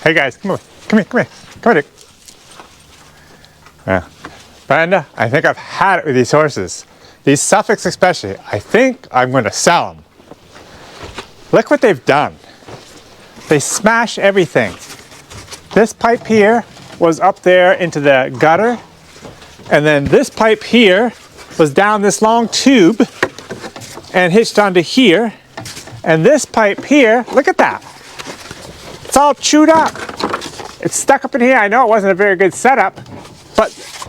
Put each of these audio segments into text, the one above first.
Hey guys, come over. Come here. Come here, Dick. Yeah. Brenda, I think I've had it with these horses. These Suffolks especially. I think I'm going to sell them. Look what they've done. They smash everything. This pipe here was up there into the gutter. And then this pipe here was down this long tube and hitched onto here. And this pipe here, look at that. It's all chewed up. It's stuck up in here. I know it wasn't a very good setup,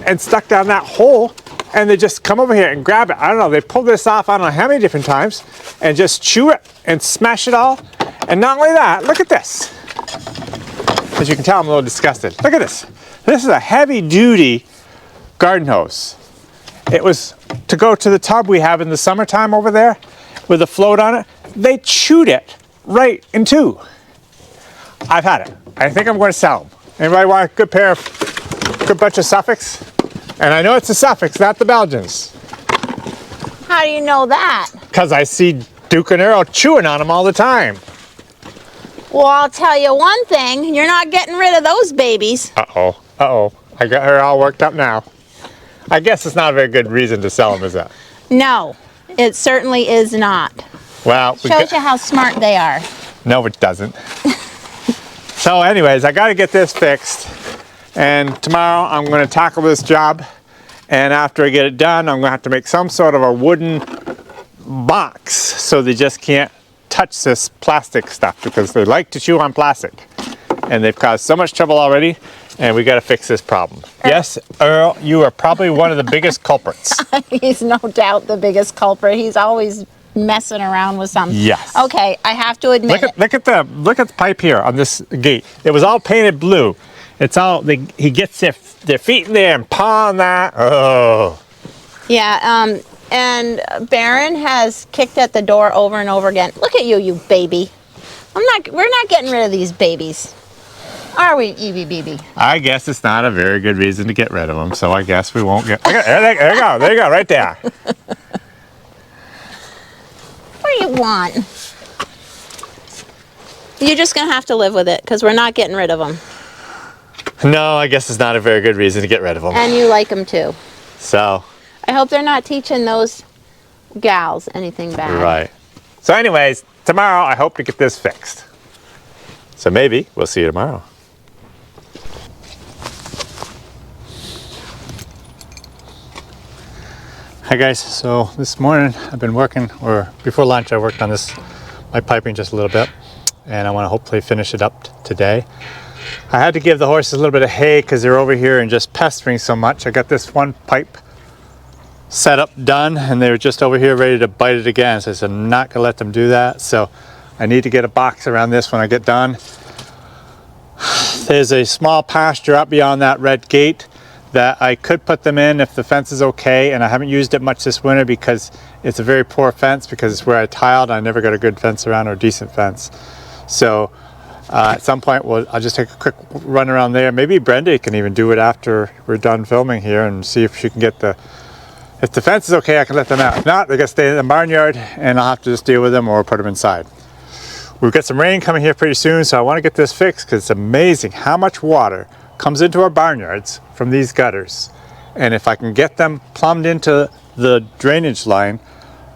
and stuck down that hole, and they just come over here and grab it. I don't know, they pulled this off I don't know how many different times and just chew it and smash it all. And not only that, look at this. As you can tell, I'm a little disgusted. Look at this. This is a heavy duty garden hose. It was to go to the tub we have in the summertime over there with a float on it. They chewed it right in two. I've had it. I think I'm going to sell them. Anybody want a good bunch of Suffolks? And I know it's the Suffolks, not the Belgians. How do you know that? Because I see Duke and Earl chewing on them all the time. Well, I'll tell you one thing. You're not getting rid of those babies. Uh-oh. I got her all worked up now. I guess it's not a very good reason to sell them, is that? No, it certainly is not. Well, shows you how smart they are. No, it doesn't. So anyways, I got to get this fixed. And tomorrow I'm going to tackle this job. And after I get it done, I'm going to have to make some sort of a wooden box so they just can't touch this plastic stuff because they like to chew on plastic. And they've caused so much trouble already, and we got to fix this problem. Yes, Earl, you are probably one of the biggest culprits. He's no doubt the biggest culprit. He's always messing around with something. Yes. Okay, I have to admit look at the pipe here on this gate. It was all painted blue. It's all he gets their feet in there and paw on that. Oh. Yeah. And Baron has kicked at the door over and over again. Look at you, you baby. We're not getting rid of these babies. Are we, Evie BB? I guess it's not a very good reason to get rid of them, so I guess we won't get. There you go, right there. What do you want? You're just gonna have to live with it because we're not getting rid of them. No, I guess it's not a very good reason to get rid of them. And you like them too. So. I hope they're not teaching those gals anything bad. Right. So anyways, tomorrow I hope to get this fixed. So maybe we'll see you tomorrow. Hi guys, so this morning I've been working, or before lunch I worked on my piping just a little bit, and I want to hopefully finish it up today. I had to give the horses a little bit of hay because they're over here and just pestering so much. I got this one pipe set up done and they were just over here ready to bite it again, so I said I'm not gonna let them do that. So I need to get a box around this when I get done. There's a small pasture up beyond that red gate that I could put them in if the fence is okay, and I haven't used it much this winter because it's a very poor fence because it's where I tiled. I never got a good fence around, or a decent fence. So at some point I'll just take a quick run around there. Maybe Brenda can even do it after we're done filming here and see if she can get if the fence is okay, I can let them out. If not, they gotta stay in the barnyard and I'll have to just deal with them or put them inside. We've got some rain coming here pretty soon, so I want to get this fixed because it's amazing how much water comes into our barnyards from these gutters. And if I can get them plumbed into the drainage line,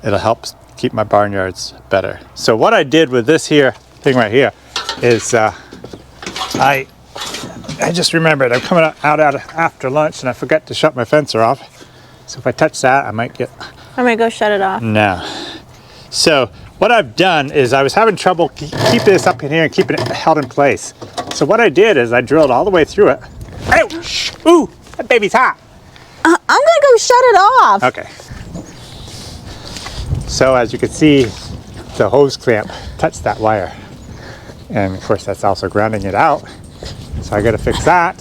it'll help keep my barnyards better. So what I did with this here thing right here is I just remembered I'm coming out after lunch and I forgot to shut my fencer off. So if I touch that, I might get... I'm gonna go shut it off. No. So what I've done is I was having trouble keeping this up in here and keeping it held in place. So what I did is I drilled all the way through it. Ouch! Ooh, that baby's hot. I'm gonna go shut it off. Okay. So as you can see, the hose clamp touched that wire. And of course that's also grounding it out. So I gotta fix that.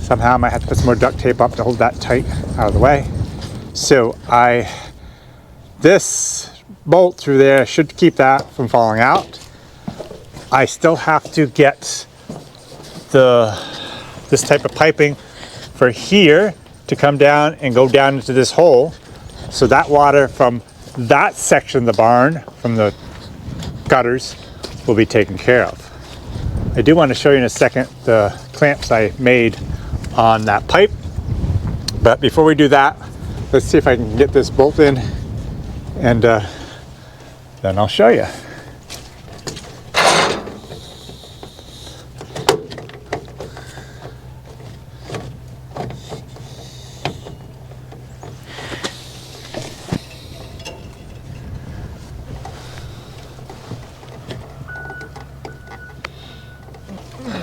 Somehow I might have to put some more duct tape up to hold that tight out of the way. So this bolt through there should keep that from falling out. I still have to get this type of piping for here to come down and go down into this hole. So that water from that section of the barn, from the gutters, will be taken care of. I do want to show you in a second the clamps I made on that pipe. But before we do that, let's see if I can get this bolt in, and then I'll show you.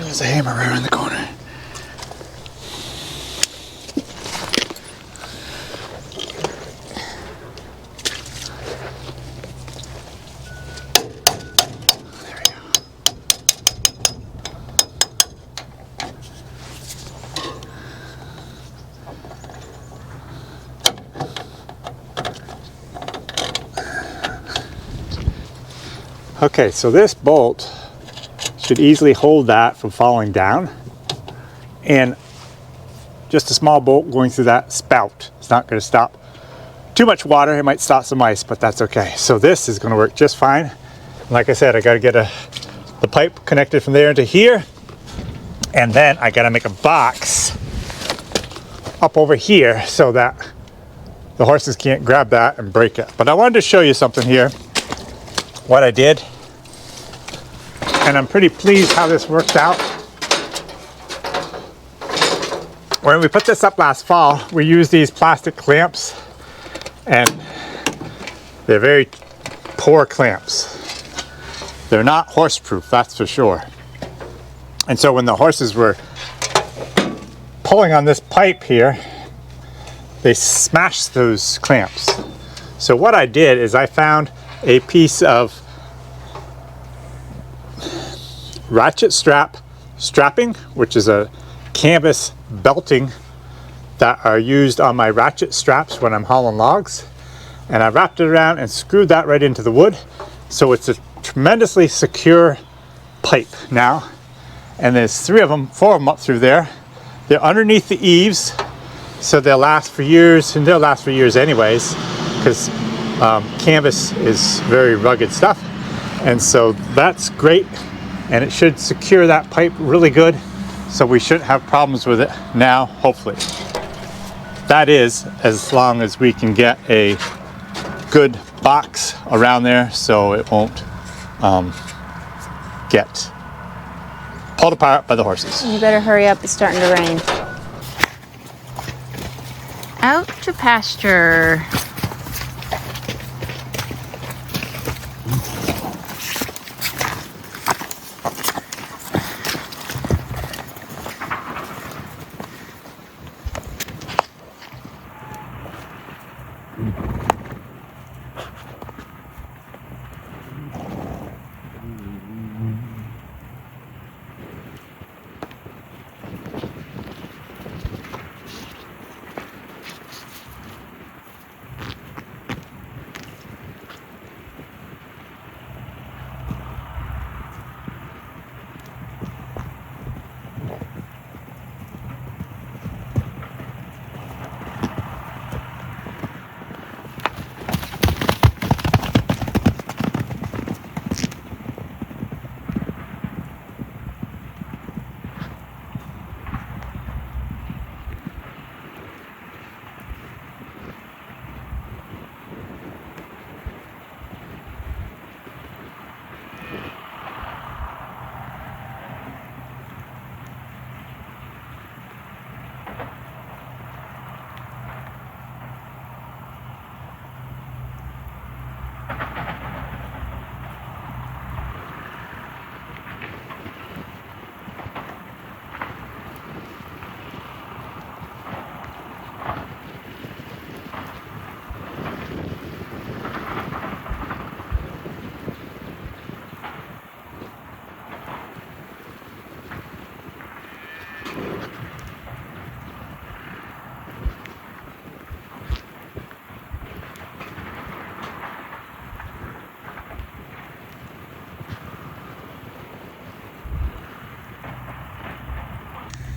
There's a hammer right around the corner. There we go. Okay, so this bolt should easily hold that from falling down, and just a small bolt going through that spout. It's not going to stop too much water. It might stop some ice, but that's okay. So this is going to work just fine. Like I said, I got to get the pipe connected from there into here, and then I got to make a box up over here so that the horses can't grab that and break it. But I wanted to show you something here, what I did. And I'm pretty pleased how this worked out. When we put this up last fall, we used these plastic clamps, and they're very poor clamps. They're not horse-proof, that's for sure. And so when the horses were pulling on this pipe here, they smashed those clamps. So what I did is I found a piece of ratchet strapping, which is a canvas belting that are used on my ratchet straps when I'm hauling logs, and I wrapped it around and screwed that right into the wood, so it's a tremendously secure pipe now. And there's four of them up through there. They're underneath the eaves, so they'll last for years, and they'll last for years anyways, because canvas is very rugged stuff. And so that's great, and it should secure that pipe really good, so we shouldn't have problems with it now, hopefully. That is, as long as we can get a good box around there so it won't get pulled apart by the horses. You better hurry up, it's starting to rain. Out to pasture.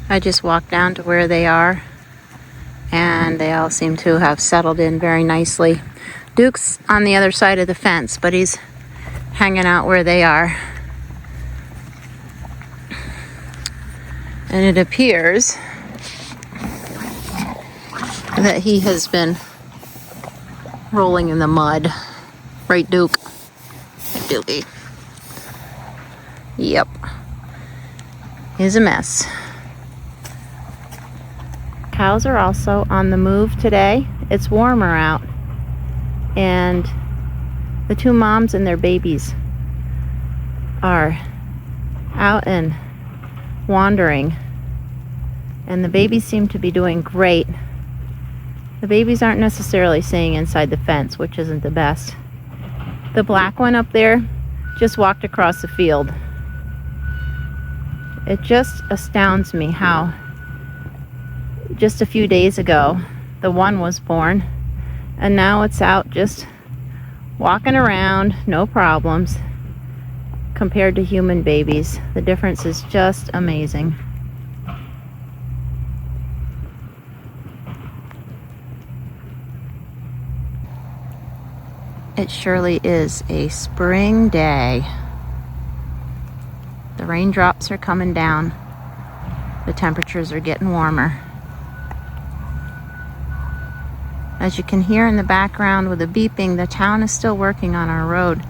I just walked down to where they are, and they all seem to have settled in very nicely. Duke's on the other side of the fence, but he's hanging out where they are. And it appears that he has been rolling in the mud. Right, Duke? Dookie. Yep. He's a mess. Cows are also on the move today. It's warmer out. And the two moms and their babies are out and wandering. And the babies seem to be doing great. The babies aren't necessarily staying inside the fence, which isn't the best. The black one up there just walked across the field. It just astounds me how just a few days ago the one was born and now it's out just walking around, no problems, compared to human babies. The difference is just amazing. It surely is a spring day. The raindrops are coming down. The temperatures are getting warmer. As you can hear in the background with the beeping, the town is still working on our road,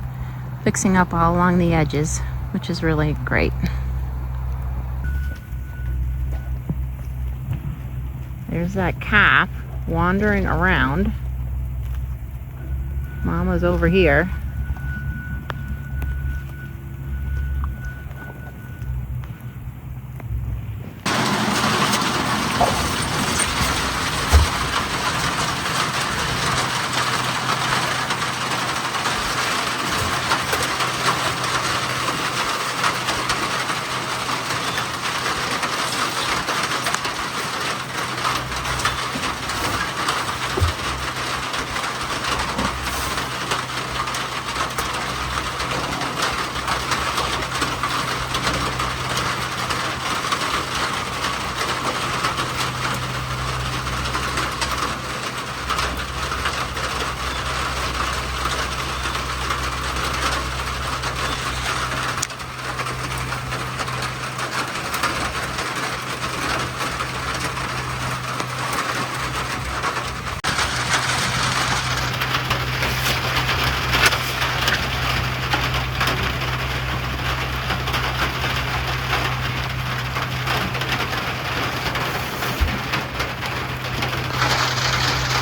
fixing up all along the edges, which is really great. There's that calf wandering around. Mama's over here.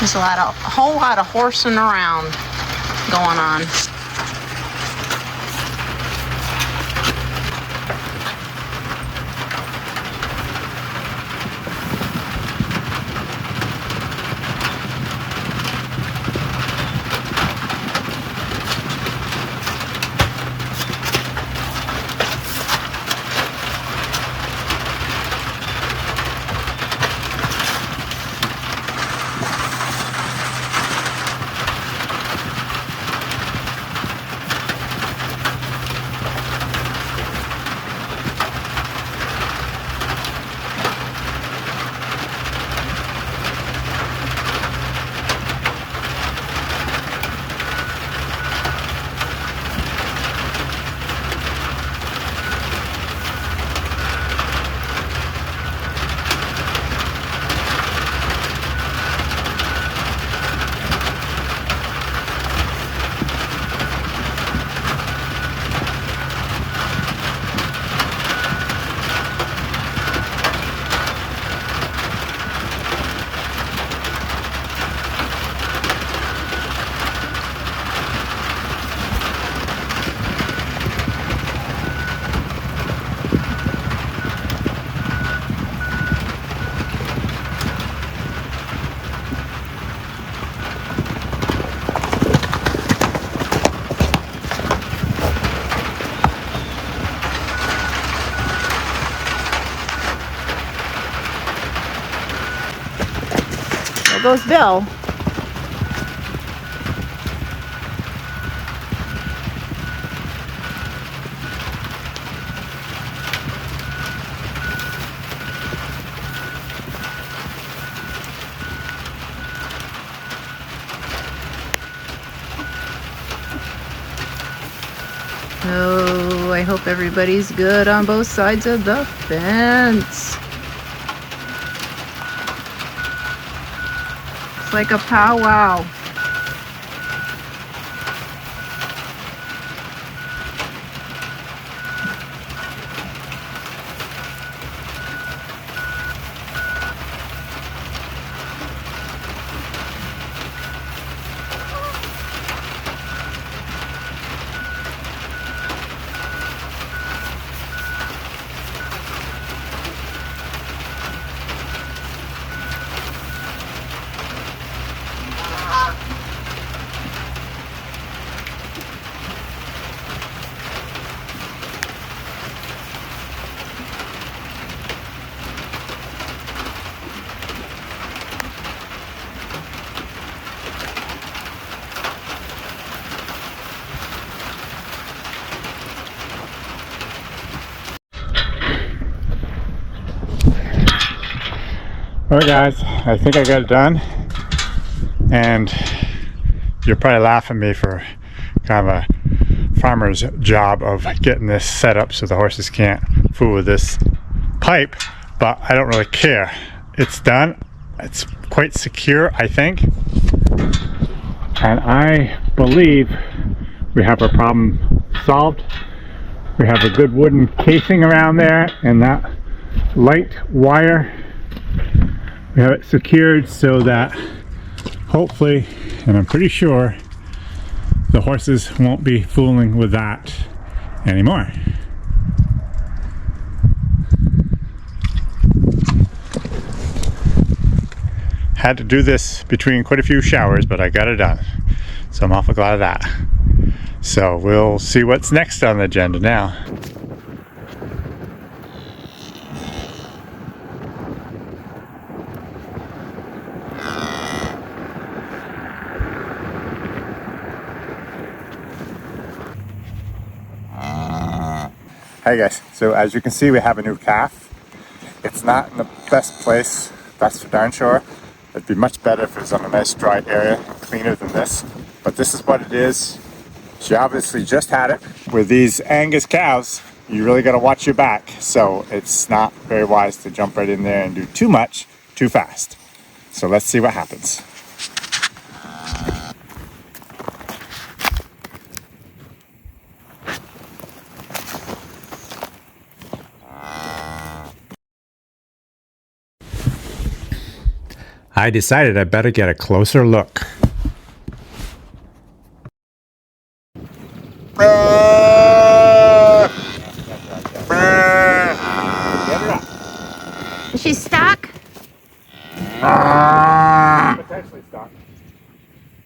There's a whole lot of horsing around going on. There goes Belle. Oh, hope everybody's good on both sides of the fence. It's like a powwow. Alright guys, I think I got it done, and you're probably laughing at me for kind of a farmer's job of getting this set up so the horses can't fool with this pipe, but I don't really care. It's done. It's quite secure, I think, and I believe we have our problem solved. We have a good wooden casing around there, and that light wire, we have it secured so that hopefully, and I'm pretty sure, the horses won't be fooling with that anymore. Had to do this between quite a few showers, but I got it done. So I'm awful glad of that. So we'll see what's next on the agenda now. Hey guys, so as you can see, we have a new calf. It's not in the best place, that's for darn sure. It'd be much better if it was on a nice dry area, cleaner than this. But this is what it is. She obviously just had it. With these Angus cows, you really gotta watch your back. So it's not very wise to jump right in there and do too much, too fast. So let's see what happens. I decided I better get a closer look. Is she stuck? Potentially stuck.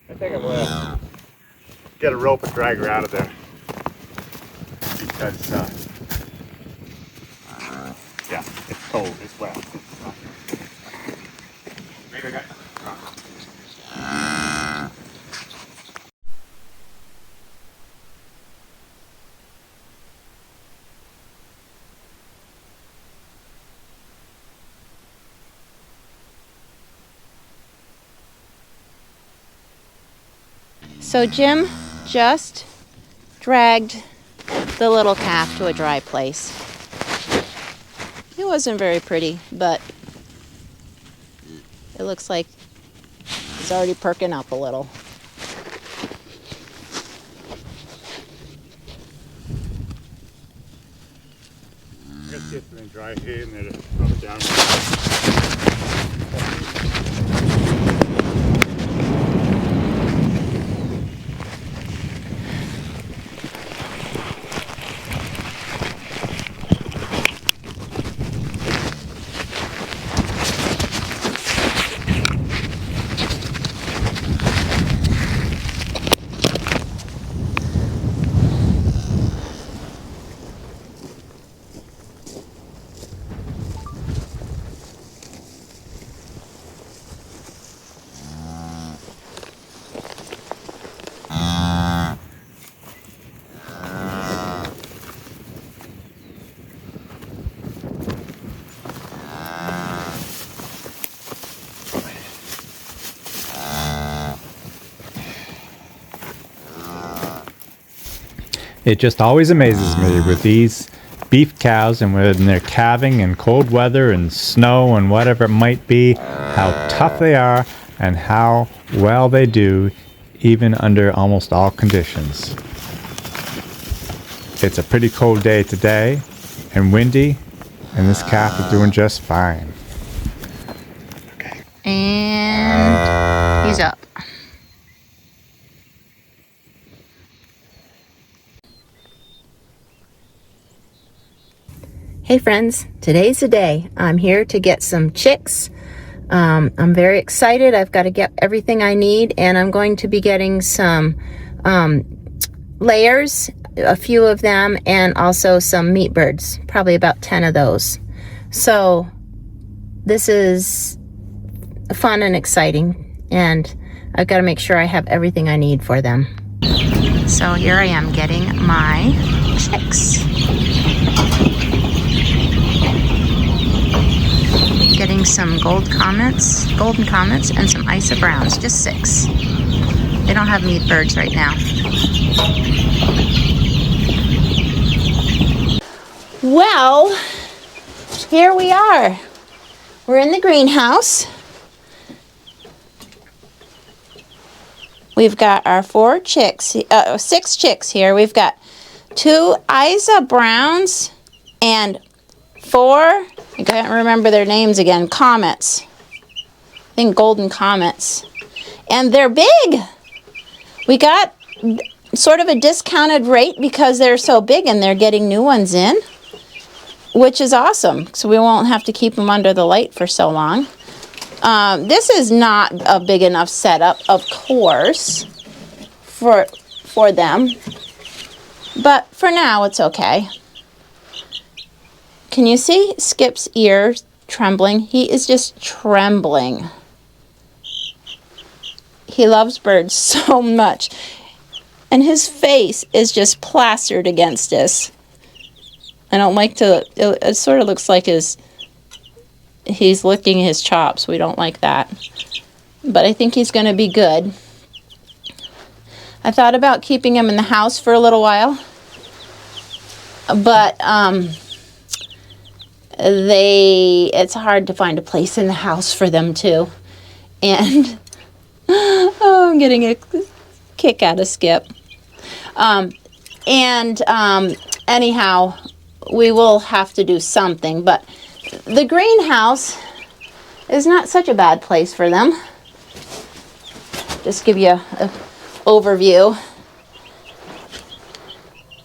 I think I'm gonna get a rope and drag her out of there. Because, yeah, it's cold, it's wet. Maybe I got... So Jim just dragged the little calf to a dry place. It wasn't very pretty, but it looks like it's already perking up a little. I'm gonna see if something dry here and then rub it down. It just always amazes me with these beef cows and when they're calving in cold weather and snow and whatever it might be, how tough they are and how well they do even under almost all conditions. It's a pretty cold day today and windy, and this calf is doing just fine. And he's up. Hey friends, today's the day. I'm here to get some chicks. I'm very excited. I've got to get everything I need, and I'm going to be getting some layers, a few of them, and also some meat birds, probably about 10 of those. So this is fun and exciting, and I've got to make sure I have everything I need for them. So here I am getting my chicks. Getting some golden comets, and some Isa Browns, just 6. They don't have meat birds right now. Well, here we are. We're in the greenhouse. We've got our 6 chicks here. We've got 2 Isa Browns and 4, I can't remember their names again, comets. I think golden comets. And they're big. We got sort of a discounted rate because they're so big and they're getting new ones in, which is awesome. So we won't have to keep them under the light for so long. This is not a big enough setup, of course, for them. But for now, it's okay. Can you see Skip's ears trembling? He is just trembling. He loves birds so much. And his face is just plastered against us. I don't like to, it sort of looks like he's licking his chops. We don't like that. But I think he's going to be good. I thought about keeping him in the house for a little while. But, it's hard to find a place in the house for them too. And I'm getting a kick out of Skip. Anyhow, we will have to do something, but the greenhouse is not such a bad place for them. Just give you an overview.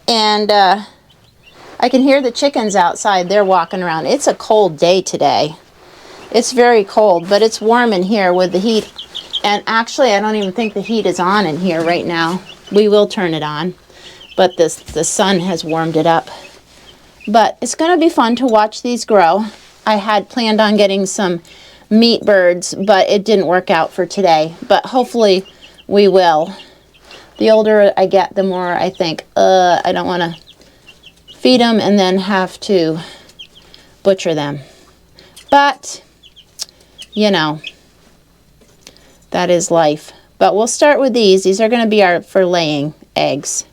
And I can hear the chickens outside. They're walking around. It's a cold day today. It's very cold, but it's warm in here with the heat. And actually, I don't even think the heat is on in here right now. We will turn it on, but the sun has warmed it up. But it's going to be fun to watch these grow. I had planned on getting some meat birds, but it didn't work out for today. But hopefully we will. The older I get, the more I think, I don't want to feed them and then have to butcher them. But, you know, that is life. But we'll start with these. These are going to be for laying eggs.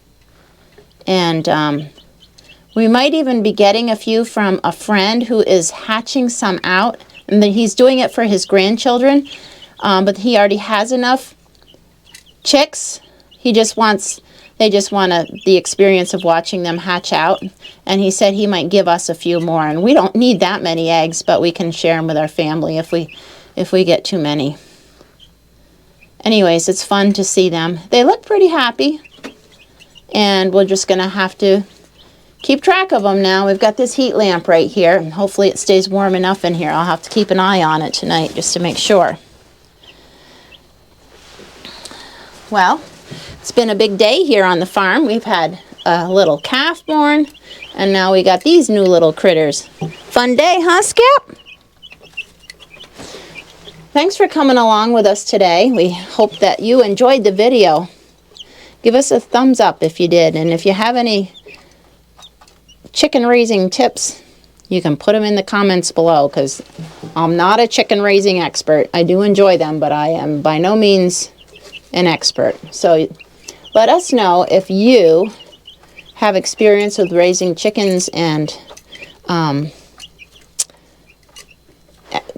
And we might even be getting a few from a friend who is hatching some out. And then he's doing it for his grandchildren. But he already has enough chicks. They just want the experience of watching them hatch out. And he said he might give us a few more. And we don't need that many eggs, but we can share them with our family if we get too many. Anyways, it's fun to see them. They look pretty happy. And we're just going to have to keep track of them now. We've got this heat lamp right here. And hopefully it stays warm enough in here. I'll have to keep an eye on it tonight just to make sure. Well, it's been a big day here on the farm. We've had a little calf born. And now we got these new little critters. Fun day, huh, Skip? Thanks for coming along with us today. We hope that you enjoyed the video. Give us a thumbs up if you did. And if you have any chicken raising tips, you can put them in the comments below, because I'm not a chicken raising expert. I do enjoy them, but I am by no means an expert. So let us know if you have experience with raising chickens and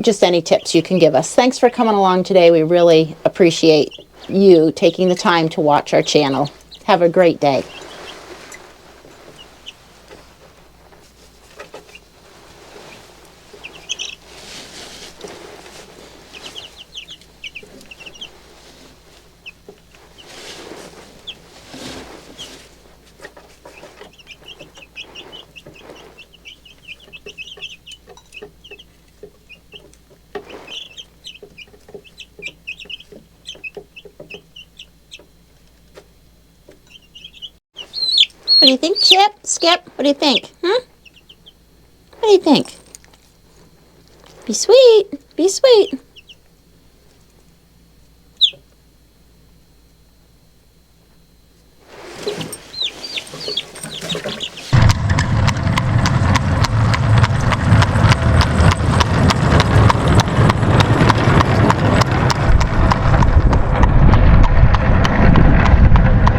just any tips you can give us. Thanks for coming along today. We really appreciate you taking the time to watch our channel. Have a great day. What do you think, Chip? Skip? What do you think? What do you think? Be sweet. Be sweet.